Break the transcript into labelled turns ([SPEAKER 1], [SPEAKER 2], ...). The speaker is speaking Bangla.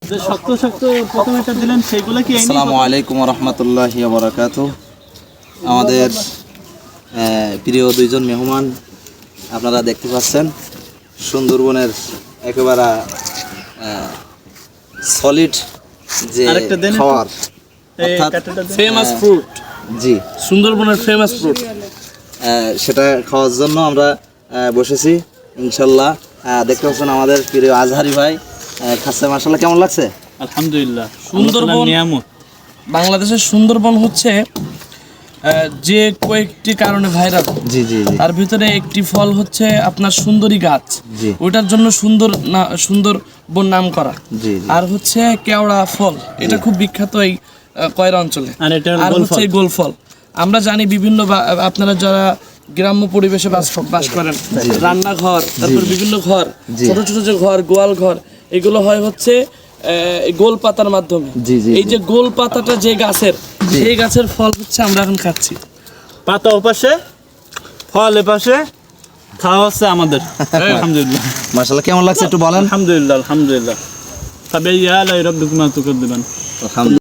[SPEAKER 1] যে শক্ত শক্ত প্রথমে একটা দিলেন সেইগুলো কি?
[SPEAKER 2] আসসালামু আলাইকুম ওয়া রাহমাতুল্লাহি ওয়া বারাকাতুহু। আমাদের প্রিয় দুইজন মেহমান আপনারা দেখতে পাচ্ছেন, সুন্দরবনের একেবারে সলিড যে খাবার, অর্থাৎ
[SPEAKER 1] ফেমাস ফ্রুট।
[SPEAKER 2] জি,
[SPEAKER 1] সুন্দরবনের ফেমাস ফ্রুট,
[SPEAKER 2] সেটা খাওয়ার জন্য আমরা বসেছি ইনশাল্লাহ। দেখতে পাচ্ছেন আমাদের প্রিয় আজহারি ভাই খাচ্ছে, মাশাআল্লাহ। কেমন লাগছে?
[SPEAKER 1] আলহামদুলিল্লাহ।
[SPEAKER 3] সুন্দরবন
[SPEAKER 1] নিয়ামত।
[SPEAKER 3] বাংলাদেশের সুন্দরবন হচ্ছে যে কয়েকটি কারণে ভাইরাল।
[SPEAKER 2] জি জি জি।
[SPEAKER 3] তার ভিতরে একটি ফল হচ্ছে আপনার সুন্দরী গাছ,
[SPEAKER 2] জি।
[SPEAKER 3] ওইটার জন্য সুন্দরবন নাম করা।
[SPEAKER 2] জি জি।
[SPEAKER 3] আর হচ্ছে কেওড়া ফল, এটা খুব বিখ্যাত এই কয়রা অঞ্চলে।
[SPEAKER 1] আর
[SPEAKER 3] হচ্ছে গোল ফল। আমরা জানি বিভিন্ন আপনারা যারা গ্রাম্য পরিবেশে বাস করেন, রান্নাঘর, তারপর বিভিন্ন ঘর, ছোট ছোট যে ঘর, গোয়াল ঘর, এগুলো হয় হচ্ছে গোল পাতার মাধ্যমে। এই যে গোল পাতাটা যে গাছের, সেই গাছের ফল হচ্ছে আমরা এখন খাচ্ছি।
[SPEAKER 1] পাতা ওপাশে, ফল এপাশে, খাওয়া হচ্ছে আমাদের। আলহামদুলিল্লাহ।
[SPEAKER 2] মাশাআল্লাহ, কেমন লাগছে একটু বলেন?
[SPEAKER 1] আলহামদুলিল্লাহ আলহামদুলিল্লাহ। ফাবিআইয়ি আলাইহি রাব্বিকুমা তুকাদ্দিবান।
[SPEAKER 2] আলহামদুলিল্লাহ।